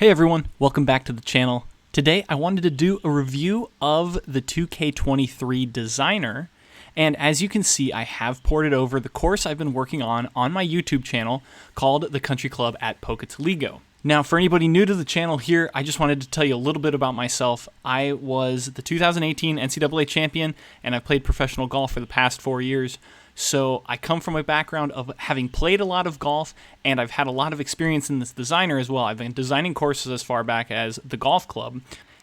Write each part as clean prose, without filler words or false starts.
Hey everyone, welcome back to the channel. Today I wanted to do a review of the 2K23 designer, and as you can see I have ported over the course I've been working on my YouTube channel called The Country Club at Pocatello. Now for anybody new to the channel here, I just wanted to tell you a little bit about myself. I was the 2018 NCAA champion and I've played professional golf for the past 4 years. So I come from a background of having played a lot of golf, and I've had a lot of experience in this designer as well. I've been designing courses as far back as the golf club,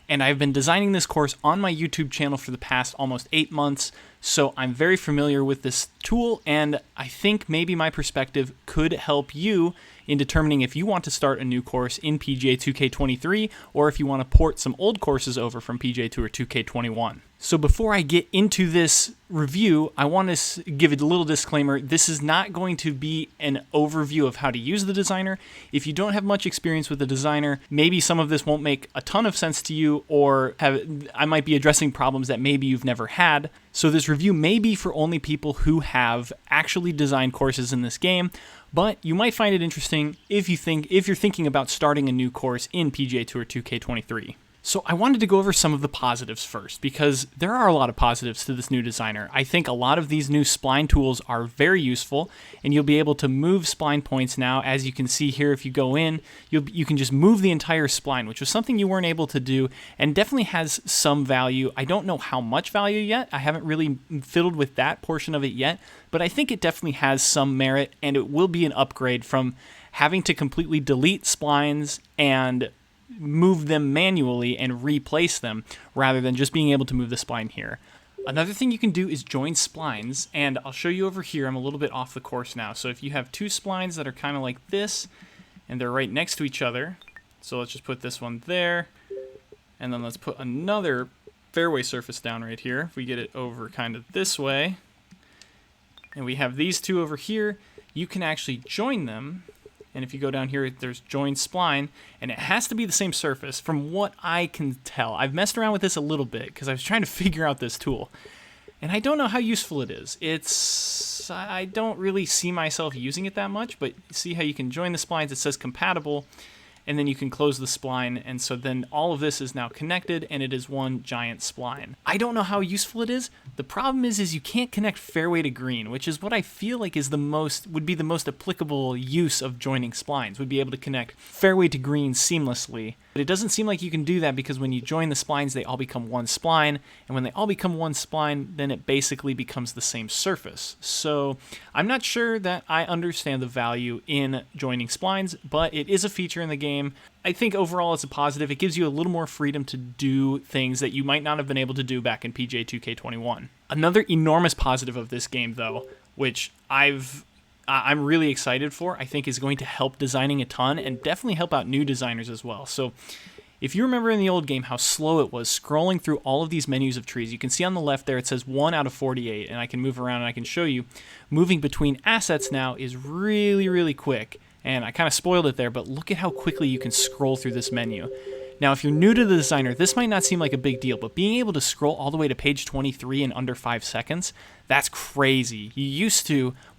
and I've been designing this course on my YouTube channel for the past almost 8 months, so I'm very familiar with this tool, and I think maybe my perspective could help you in determining if you want to start a new course in PGA 2K23 or if you want to port some old courses over from PGA Tour 2K21. So before I get into this review, I want to give a little disclaimer. This is not going to be an overview of how to use the designer. If you don't have much experience with the designer, maybe some of this won't make a ton of sense to you, or I might be addressing problems that maybe you've never had. So this review may be for only people who have actually designed courses in this game, but you might find it interesting if you're thinking about starting a new course in PGA Tour 2K23. So I wanted to go over some of the positives first, because there are a lot of positives to this new designer. I think a lot of these new spline tools are very useful, and you'll be able to move spline points now. As you can see here, if you go in, you can just move the entire spline, which was something you weren't able to do, and definitely has some value. I don't know how much value yet. I haven't really fiddled with that portion of it yet, but I think it definitely has some merit, and it will be an upgrade from having to completely delete splines and move them manually and replace them rather than just being able to move the spline here. Another thing you can do is join splines, and I'll show you over here. I'm a little bit off the course now. So if you have two splines that are kind of like this and they're right next to each other, so let's just put this one there, and then let's put another fairway surface down right here. If we get it over kind of this way, and we have these two over here, you can actually join them. And if you go down here, there's join spline, and it has to be the same surface from what I can tell. I've messed around with this a little bit because I was trying to figure out this tool, and I don't know how useful it is. I don't really see myself using it that much, but see how you can join the splines. It says compatible, and then you can close the spline, and so then all of this is now connected, and it is one giant spline. I don't know how useful it is. The problem is you can't connect fairway to green, which is what I feel like is would be the most applicable use of joining splines, would be able to connect fairway to green seamlessly. But it doesn't seem like you can do that, because when you join the splines, they all become one spline, and when they all become one spline, then it basically becomes the same surface. So I'm not sure that I understand the value in joining splines, but it is a feature in the game. I think overall it's a positive. It gives you a little more freedom to do things that you might not have been able to do back in PGA 2K21. Another enormous positive of this game, though, which I'm really excited for, I think is going to help designing a ton and definitely help out new designers as well. So if you remember in the old game how slow it was scrolling through all of these menus of trees, you can see on the left there it says 1 out of 48, and I can move around and I can show you moving between assets now is really, really quick. And I kind of spoiled it there, but look at how quickly you can scroll through this menu. Now, if you're new to the designer, this might not seem like a big deal, but being able to scroll all the way to page 23 in under 5 seconds, that's crazy.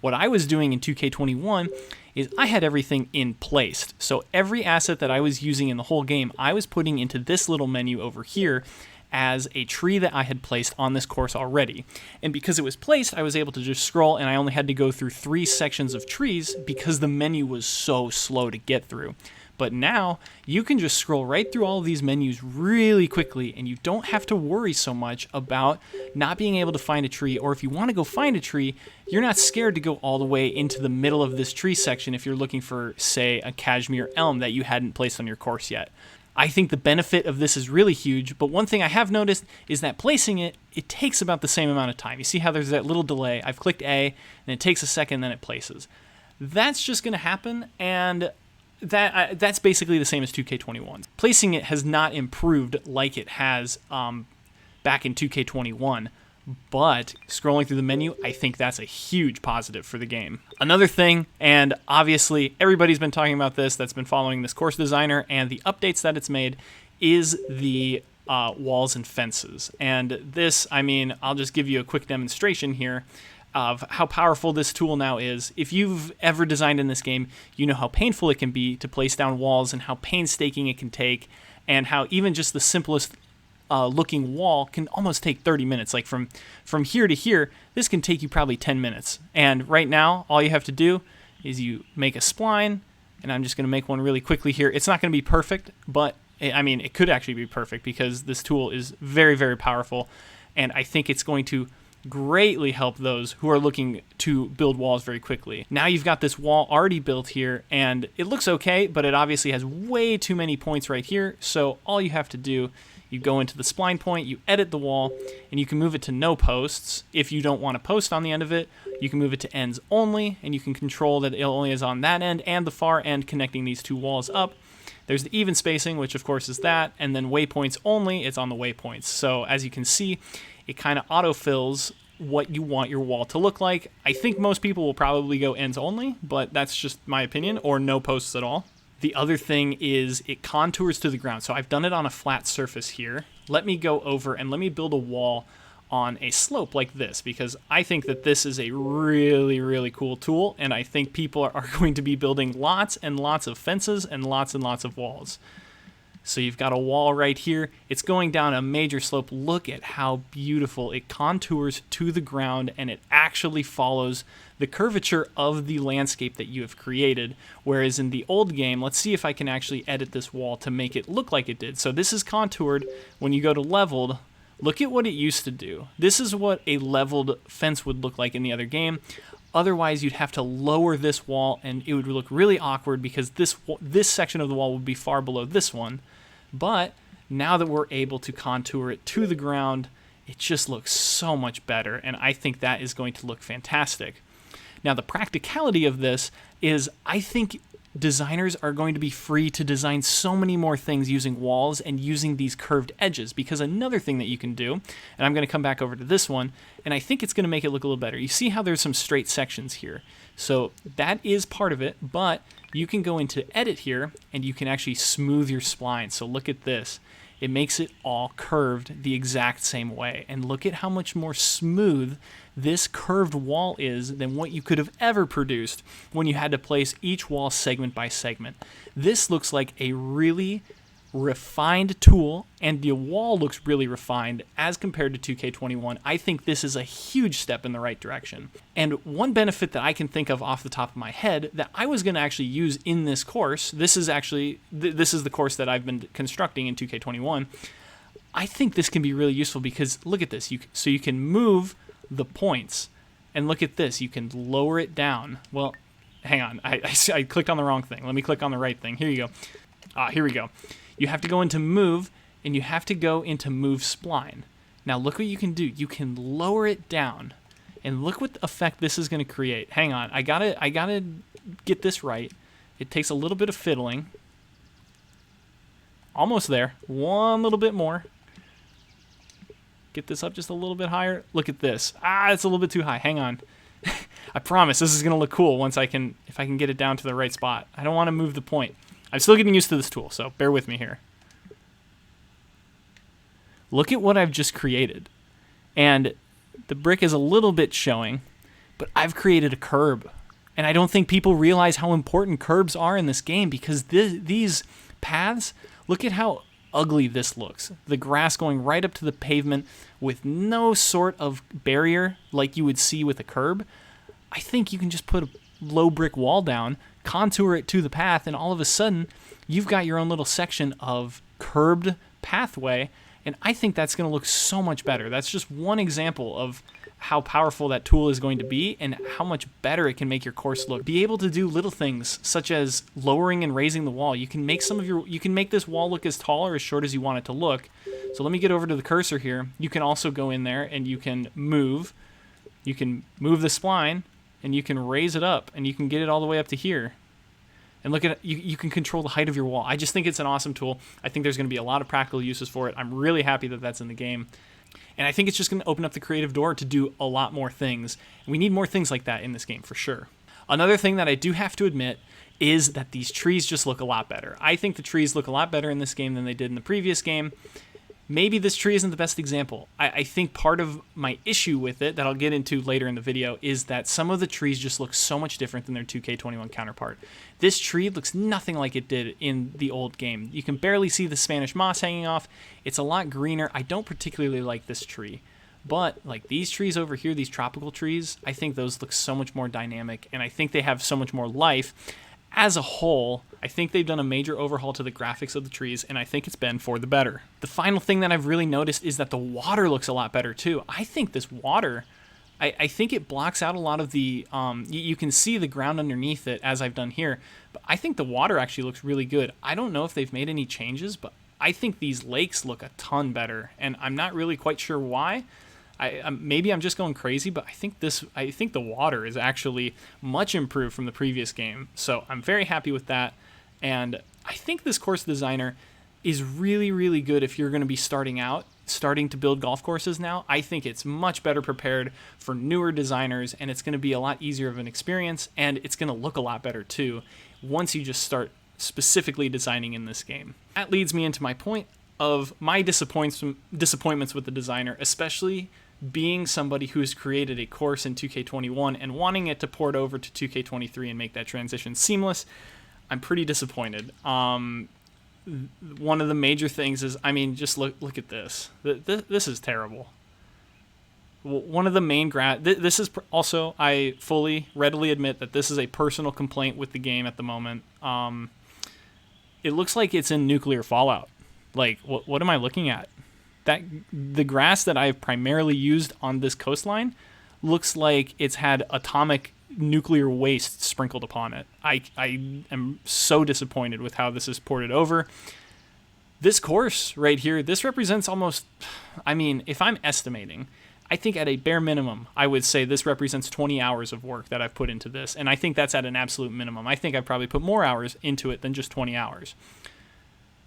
What I was doing in 2K21 is I had everything in place. So every asset that I was using in the whole game, I was putting into this little menu over here as a tree that I had placed on this course already. And because it was placed, I was able to just scroll, and I only had to go through 3 sections of trees because the menu was so slow to get through. But now you can just scroll right through all of these menus really quickly, and you don't have to worry so much about not being able to find a tree, or if you want to go find a tree, you're not scared to go all the way into the middle of this tree section if you're looking for, say, a cashmere elm that you hadn't placed on your course yet. I think the benefit of this is really huge, but one thing I have noticed is that placing it takes about the same amount of time. You see how there's that little delay? I've clicked A, and it takes a second, then it places. That's just going to happen, and that's basically the same as 2K21. Placing it has not improved like it has back in 2K21, but scrolling through the menu, I think that's a huge positive for the game. Another thing, and obviously everybody's been talking about this that's been following this course designer and the updates that it's made, is the walls and fences. And this, I mean, I'll just give you a quick demonstration here. of how powerful this tool now is. If you've ever designed in this game, you know how painful it can be to place down walls and how painstaking it can take, and how even just the simplest looking wall can almost take 30 minutes. Like from here to here, this can take you probably 10 minutes. And right now, all you have to do is you make a spline, and I'm just going to make one really quickly here. It's not going to be perfect, but I mean, it could actually be perfect because this tool is very, very powerful, and I think it's going to greatly help those who are looking to build walls very quickly. Now you've got this wall already built here, and it looks okay, but it obviously has way too many points right here, so all you have to do, you go into the spline point, you edit the wall, and you can move it to no posts. If you don't want a post on the end of it, you can move it to ends only, and you can control that it only is on that end and the far end connecting these two walls up. There's the even spacing, which of course is that, and then waypoints only, it's on the waypoints. So as you can see, it kind of autofills what you want your wall to look like. I think most people will probably go ends only, but that's just my opinion, or no posts at all. The other thing is it contours to the ground. So I've done it on a flat surface here. Let me go over and let me build a wall on a slope like this, because I think that this is a really, really cool tool, and I think people are going to be building lots and lots of fences and lots of walls. So you've got a wall right here. It's going down a major slope. Look at how beautiful it contours to the ground, and it actually follows the curvature of the landscape that you have created. Whereas in the old game, let's see if I can actually edit this wall to make it look like it did. So this is contoured. When you go to leveled, look at what it used to do. This is what a leveled fence would look like in the other game. Otherwise, you'd have to lower this wall, and it would look really awkward because this section of the wall would be far below this one. But now that we're able to contour it to the ground, it just looks so much better, and I think that is going to look fantastic. Now, the practicality of this is I think designers are going to be free to design so many more things using walls and using these curved edges, because another thing that you can do, and I'm going to come back over to this one, and I think it's going to make it look a little better. You see how there's some straight sections here. So that is part of it, but you can go into edit here and you can actually smooth your spline. So look at this. It makes it all curved the exact same way. And look at how much more smooth this curved wall is than what you could have ever produced when you had to place each wall segment by segment. This looks like a really refined tool, and the wall looks really refined as compared to 2K21. I think this is a huge step in the right direction. And one benefit that I can think of off the top of my head that I was going to actually use in this course, this is the course that I've been constructing in 2K21. I think this can be really useful because look at this. So you can move the points, and look at this. You can lower it down. Well, hang on. I clicked on the wrong thing. Let me click on the right thing. Here you go. Here we go. You have to go into move, and you have to go into move spline. Now look what you can do. You can lower it down, and look what effect this is going to create. Hang on, I gotta get this right. It takes a little bit of fiddling. Almost there. One little bit more. Get this up just a little bit higher. Look at this. It's a little bit too high. Hang on. I promise this is going to look cool if I can get it down to the right spot. I don't want to move the point. I'm still getting used to this tool, so bear with me here. Look at what I've just created. And the brick is a little bit showing, but I've created a curb. And I don't think people realize how important curbs are in this game, because these paths, look at how ugly this looks. The grass going right up to the pavement with no sort of barrier like you would see with a curb. I think you can just put a low brick wall down, contour it to the path, and all of a sudden you've got your own little section of curbed pathway, and I think that's going to look so much better. That's just one example of how powerful that tool is going to be and how much better it can make your course look. Be able to do little things such as lowering and raising the wall. You can make this wall look as tall or as short as you want it to look. So let me get over to the cursor here. You can also go in there and you can move the spline, and you can raise it up, and you can get it all the way up to here. And look at it, you can control the height of your wall. I just think it's an awesome tool. I think there's going to be a lot of practical uses for it. I'm really happy that that's in the game. And I think it's just going to open up the creative door to do a lot more things. And we need more things like that in this game for sure. Another thing that I do have to admit is that these trees just look a lot better. I think the trees look a lot better in this game than they did in the previous game. maybe this tree isn't the best example. I think part of my issue with it that I'll get into later in the video is that some of the trees just look so much different than their 2K21 counterpart. This tree looks nothing like it did in the old game. You can barely see the Spanish moss hanging off. It's a lot greener. I don't particularly like this tree. But like these trees over here, these tropical trees, I think those look so much more dynamic, and I think they have so much more life. As a whole, I think they've done a major overhaul to the graphics of the trees, and I think it's been for the better. The final thing that I've really noticed is that the water looks a lot better too. I think this water, I think it blocks out a lot of the, you can see the ground underneath it as I've done here, but I think the water actually looks really good. I don't know if they've made any changes, but I think these lakes look a ton better, and I'm not really quite sure why. Maybe I'm just going crazy, but I think the water is actually much improved from the previous game. So I'm very happy with that. And I think this course designer is really, really good if you're going to be starting to build golf courses now. I think it's much better prepared for newer designers, and it's going to be a lot easier of an experience, and it's going to look a lot better too once you just start specifically designing in this game. That leads me into my point of my disappointments with the designer, especially being somebody who has created a course in 2K21 and wanting it to port over to 2K23 and make that transition seamless. I'm pretty disappointed. One of the major things is, I mean, just look at this. This is terrible. One of the main this is also, I fully, readily admit that this is a personal complaint with the game at the moment. It looks like it's in nuclear fallout. Like, what am I looking at? That the grass that I've primarily used on this coastline looks like it's had atomic nuclear waste sprinkled upon it. I am so disappointed with how this is ported over. This course right here, this represents almost, I mean, if I'm estimating, I think at a bare minimum, I would say this represents 20 hours of work that I've put into this, and I think that's at an absolute minimum. I think I've probably put more hours into it than just 20 hours.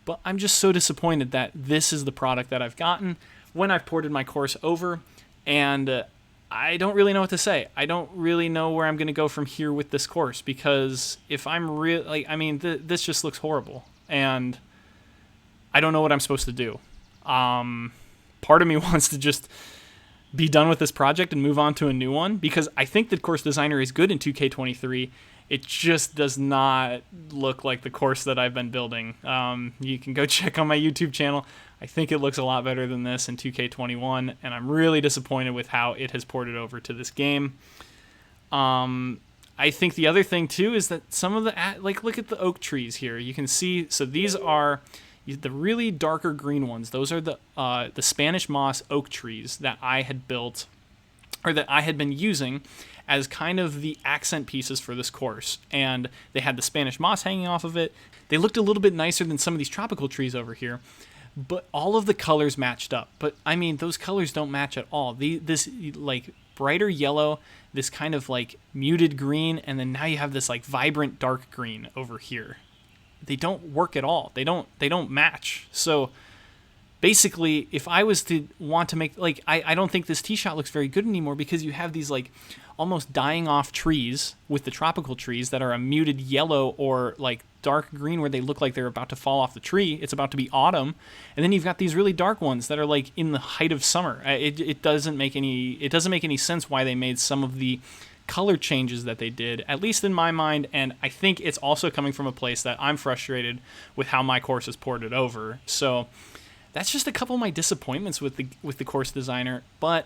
But I'm just so disappointed that this is the product that I've gotten when I've ported my course over, and I don't really know what to say. I don't really know where I'm going to go from here with this course, because if I'm this just looks horrible, and I don't know what I'm supposed to do. Part of me wants to just be done with this project and move on to a new one, because I think the course designer is good in 2K23. It just does not look like the course that I've been building. You can go check on my YouTube channel. I think it looks a lot better than this in 2K21, and I'm really disappointed with how it has ported over to this game. I think the other thing, too, is that some of the, look at the oak trees here. You can see, so these are the really darker green ones. Those are the Spanish moss oak trees that I had built, or that I had been using as kind of the accent pieces for this course. And they had the Spanish moss hanging off of it. They looked a little bit nicer than some of these tropical trees over here, but all of the colors matched up. But I mean, those colors don't match at all. This like brighter yellow, this kind of like muted green, and then now you have this like vibrant dark green over here. They don't work at all. They don't match. So basically, if I was to want to make, like, I don't think this tee shot looks very good anymore, because you have these like almost dying off trees with the tropical trees that are a muted yellow or like dark green, where they look like they're about to fall off the tree. It's about to be autumn. And then you've got these really dark ones that are like in the height of summer. It doesn't make any sense why they made some of the color changes that they did, at least in my mind. And I think it's also coming from a place that I'm frustrated with how my course is ported over. So that's just a couple of my disappointments with the course designer. But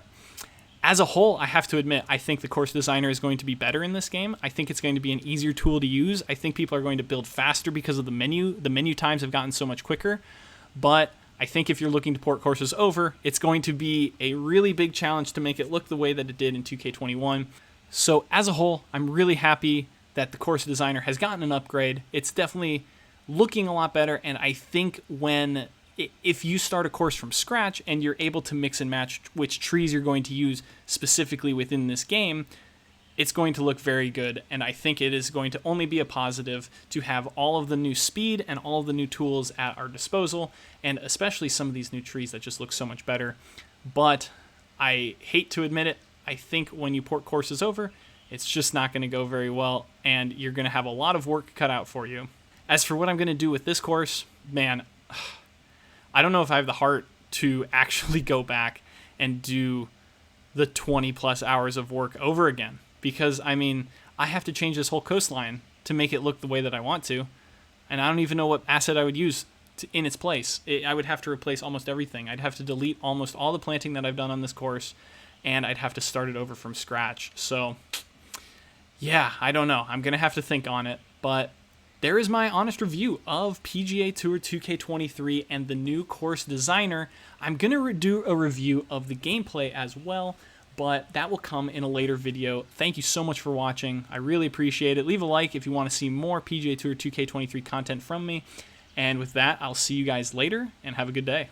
as a whole, I have to admit, I think the course designer is going to be better in this game. I think it's going to be an easier tool to use. I think people are going to build faster because of the menu. The menu times have gotten so much quicker. But I think if you're looking to port courses over, it's going to be a really big challenge to make it look the way that it did in 2K21. So as a whole, I'm really happy that the course designer has gotten an upgrade. It's definitely looking a lot better, and I think if you start a course from scratch and you're able to mix and match which trees you're going to use specifically within this game, it's going to look very good. And I think it is going to only be a positive to have all of the new speed and all of the new tools at our disposal, and especially some of these new trees that just look so much better. But I hate to admit it, I think when you port courses over, it's just not going to go very well, and you're going to have a lot of work cut out for you. As for what I'm going to do with this course, man, I don't know if I have the heart to actually go back and do the 20 plus hours of work over again. Because, I mean, I have to change this whole coastline to make it look the way that I want to. And I don't even know what asset I would use in its place. I would have to replace almost everything. I'd have to delete almost all the planting that I've done on this course, and I'd have to start it over from scratch. So, yeah, I don't know. I'm going to have to think on it. But there is my honest review of PGA Tour 2K23 and the new course designer. I'm going to do a review of the gameplay as well, but that will come in a later video. Thank you so much for watching. I really appreciate it. Leave a like if you want to see more PGA Tour 2K23 content from me. And with that, I'll see you guys later, and have a good day.